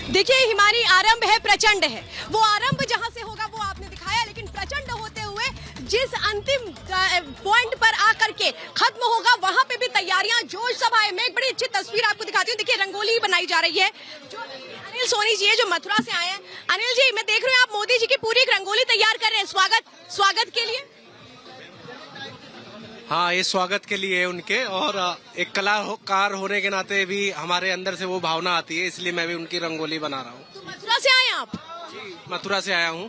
देखिए हमारी आरंभ है प्रचंड है, वो आरंभ जहां से होगा वो आपने दिखाया, लेकिन प्रचंड होते हुए जिस अंतिम पॉइंट पर आकर के खत्म होगा वहां पे भी तैयारियां जोश सब है। मैं एक बड़ी अच्छी तस्वीर आपको दिखाती हूँ। देखिए रंगोली बनाई जा रही है, जो अनिल सोनी जी है जो मथुरा से आए हैं। अनिल जी, मैं देख रही हूँ आप मोदी जी की पूरी एक रंगोली तैयार कर रहे हैं स्वागत के लिए। हाँ, ये स्वागत के लिए उनके, और एक कलाकार होने के नाते भी हमारे अंदर से वो भावना आती है, इसलिए मैं भी उनकी रंगोली बना रहा हूँ। तो मथुरा से आए आप? जी, मथुरा से आया हूँ।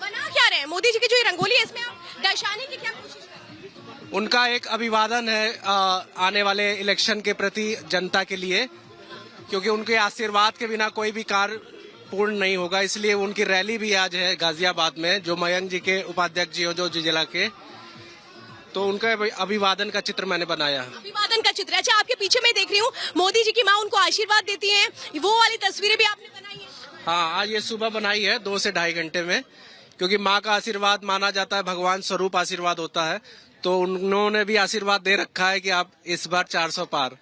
बना क्या रहे हैं मोदी जी की जो ये रंगोली है, इसमें आप दर्शाने की क्या कोशिश कर रहे हैं? उनका एक अभिवादन है आने वाले इलेक्शन के प्रति जनता के लिए, क्योंकि उनके आशीर्वाद के बिना कोई भी कार्य पूर्ण नहीं होगा। इसलिए उनकी रैली भी आज है गाजियाबाद में, जो मयंक जी के उपाध्यक्ष जी हो जो जिला के, तो उनका अभिवादन का चित्र मैंने बनाया है। अभिवादन का चित्र। अच्छा, आपके पीछे मैं देख रही हूँ मोदी जी की माँ उनको आशीर्वाद देती हैं, वो वाली तस्वीरें भी आपने बनाई है? हाँ, आज ये सुबह बनाई है 2 से ढाई घंटे में, क्योंकि माँ का आशीर्वाद माना जाता है, भगवान स्वरूप आशीर्वाद होता है, तो उन्होंने भी आशीर्वाद दे रखा है कि आप इस बार 400 पार।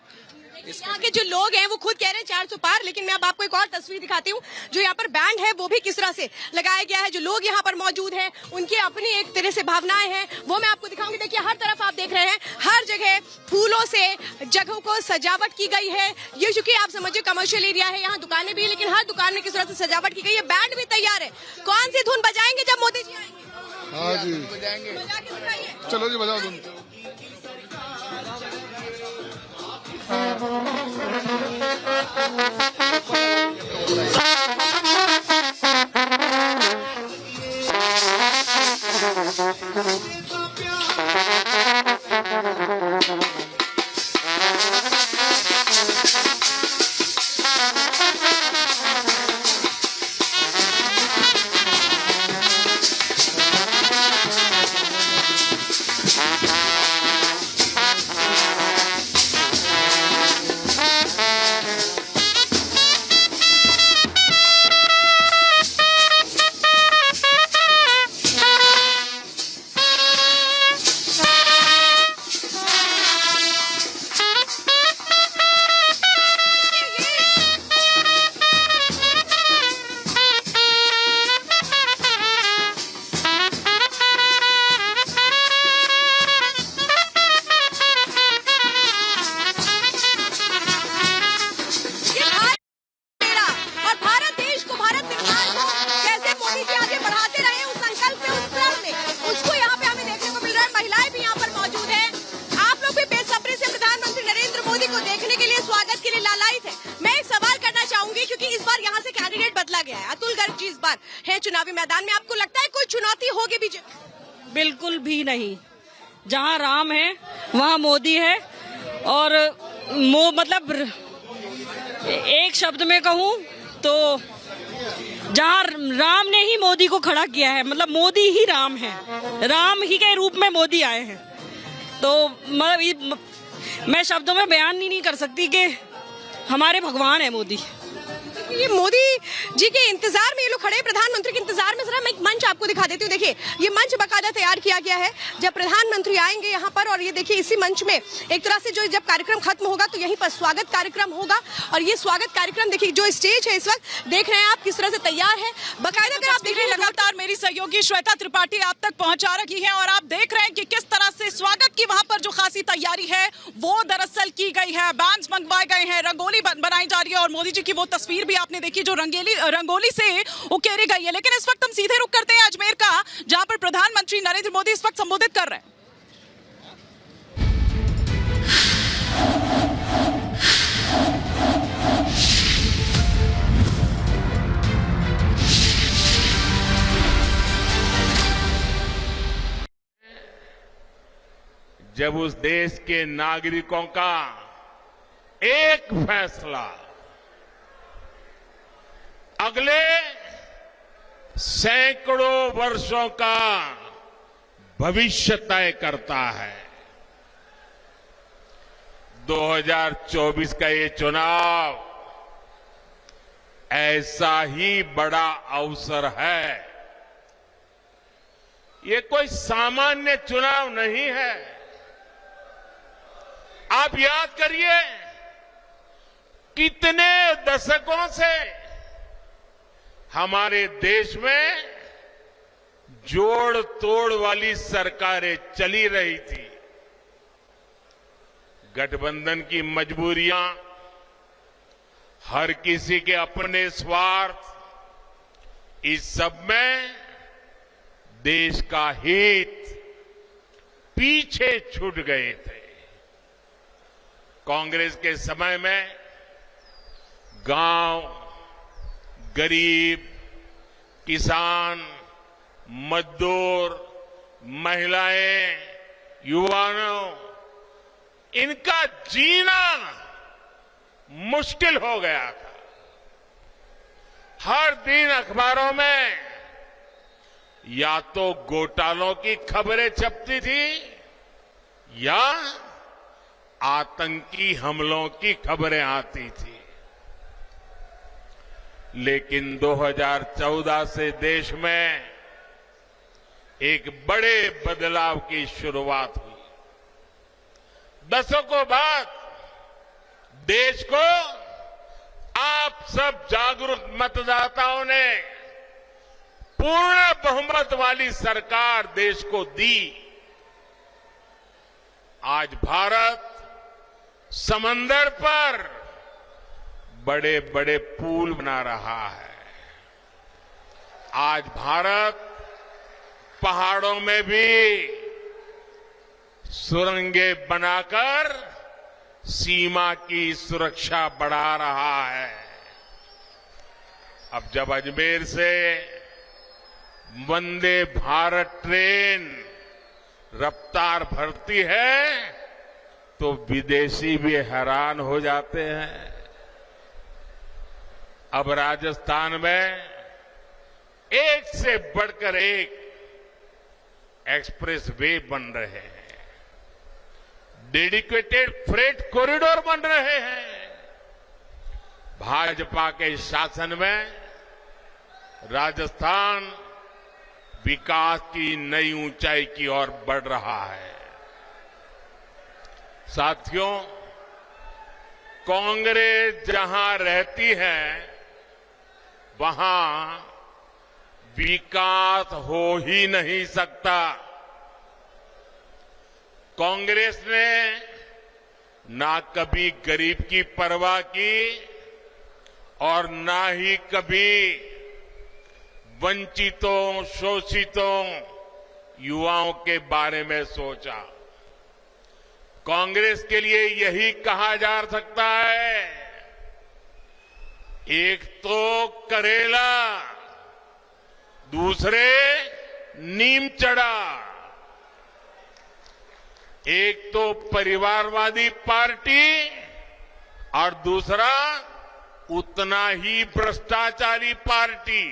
यहाँ के जो लोग हैं वो खुद कह रहे हैं 400 पार, लेकिन मैं अब आपको एक और तस्वीर दिखाती हूँ। जो यहाँ पर बैंड है वो भी किस तरह से लगाया गया है, जो लोग यहाँ पर मौजूद हैं उनकी अपनी एक तरह से भावनाएं हैं, वो मैं आपको दिखाऊंगी। देखिए हर तरफ आप देख रहे हैं, हर जगह फूलों से जगहों को सजावट की गई है। ये चूंकि आप समझिए कमर्शियल एरिया है, यहाँ दुकानें भी है, लेकिन हर दुकान में किस तरह से सजावट की गई है। बैंड भी तैयार है। कौन सी धुन बजाएंगे जब मोदी जी आएंगे? हाँ जी, बजा के दिखाइए। चलो जी बजाओ तुम। है चुनावी मैदान में, आपको लगता है कोई चुनौती होगी बीजेपी? बिल्कुल भी नहीं। जहां राम है वहां मोदी है, और मतलब एक शब्द में कहूं तो जहां राम ने ही मोदी को खड़ा किया है, मतलब मोदी ही राम है, राम ही के रूप में मोदी आए हैं। तो मतलब मैं शब्दों में बयान नहीं कर सकती कि हमारे भगवान है मोदी। ये मोदी जी के इंतजार में ये लोग खड़े हैं, प्रधानमंत्री के इंतजार में। जरा मैं एक मंच आपको दिखा देती हूँ। देखिए ये मंच बाकायदा तैयार किया गया है, जब प्रधानमंत्री आएंगे यहाँ पर, और ये देखिए इसी मंच में एक तरह से जो जब कार्यक्रम खत्म होगा तो यहीं पर स्वागत कार्यक्रम होगा। और ये स्वागत कार्यक्रम देखिए, जो स्टेज है इस वक्त देख रहे हैं आप किस तरह से तैयार है बाकायदा। अगर आप देख रहे हैं लगातार मेरी सहयोगी श्वेता त्रिपाठी आप तक पहुंचा रही है, और आप देख रहे हैं कि किस तरह से स्वागत की वहां पर जो खासी तैयारी है वो दरअसल की गई है। बैंड्स मंगवाए गए हैं, रंगोली बनाई जा रही है, और मोदी जी की वो तस्वीर भी आपने देखी जो रंगोली से उकेरी गई है। लेकिन इस वक्त हम सीधे रुख करते हैं अजमेर का, जहां पर प्रधानमंत्री नरेंद्र मोदी इस वक्त संबोधित कर रहे हैं। जब उस देश के नागरिकों का एक फैसला अगले सैकड़ों वर्षों का भविष्य तय करता है। 2024 का ये चुनाव ऐसा ही बड़ा अवसर है। ये कोई सामान्य चुनाव नहीं है। आप याद करिए, कितने दशकों से हमारे देश में जोड़ तोड़ वाली सरकारें चली रही थी। गठबंधन की मजबूरियां, हर किसी के अपने स्वार्थ, इस सब में देश का हित पीछे छूट गए थे। कांग्रेस के समय में गांव, गरीब, किसान, मजदूर, महिलाएं, युवाओं, इनका जीना मुश्किल हो गया था। हर दिन अखबारों में या तो घोटालों की खबरें छपती थी या आतंकी हमलों की खबरें आती थी। लेकिन 2014 से देश में एक बड़े बदलाव की शुरुआत हुई। दशकों बाद देश को आप सब जागरूक मतदाताओं ने पूर्ण बहुमत वाली सरकार देश को दी। आज भारत समंदर पर बड़े बड़े पुल बना रहा है। आज भारत पहाड़ों में भी सुरंगें बनाकर सीमा की सुरक्षा बढ़ा रहा है। अब जब अजमेर से वंदे भारत ट्रेन रफ्तार भरती है तो विदेशी भी हैरान हो जाते हैं। अब राजस्थान में एक से बढ़कर एक एक्सप्रेस वे बन रहे हैं, डेडिकेटेड फ्रेट कॉरिडोर बन रहे हैं। भाजपा के शासन में राजस्थान विकास की नई ऊंचाई की ओर बढ़ रहा है। साथियों, कांग्रेस जहां रहती है वहां विकास हो ही नहीं सकता। कांग्रेस ने ना कभी गरीब की परवाह की और ना ही कभी वंचितों, शोषितों, युवाओं के बारे में सोचा। कांग्रेस के लिए यही कहा जा सकता है, एक तो करेला, दूसरे नीम चढ़ा। एक तो परिवारवादी पार्टी और दूसरा उतना ही भ्रष्टाचारी पार्टी।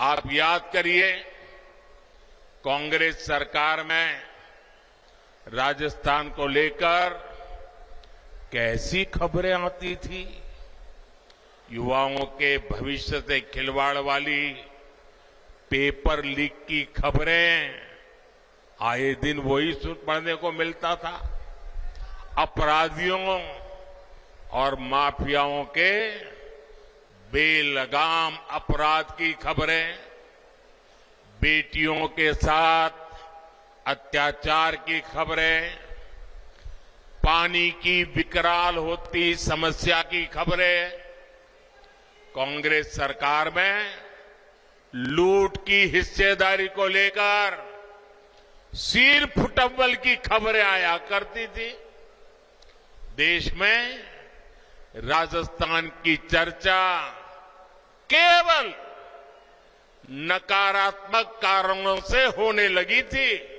आप याद करिए, कांग्रेस सरकार में राजस्थान को लेकर कैसी खबरें आती थी। युवाओं के भविष्य से खिलवाड़ वाली पेपर लीक की खबरें आए दिन वही पढ़ने को मिलता था। अपराधियों और माफियाओं के बेलगाम अपराध की खबरें, बेटियों के साथ अत्याचार की खबरें, पानी की विकराल होती समस्या की खबरें, कांग्रेस सरकार में लूट की हिस्सेदारी को लेकर सिर फुटव्वल की खबरें आया करती थी। देश में राजस्थान की चर्चा केवल नकारात्मक कारणों से होने लगी थी।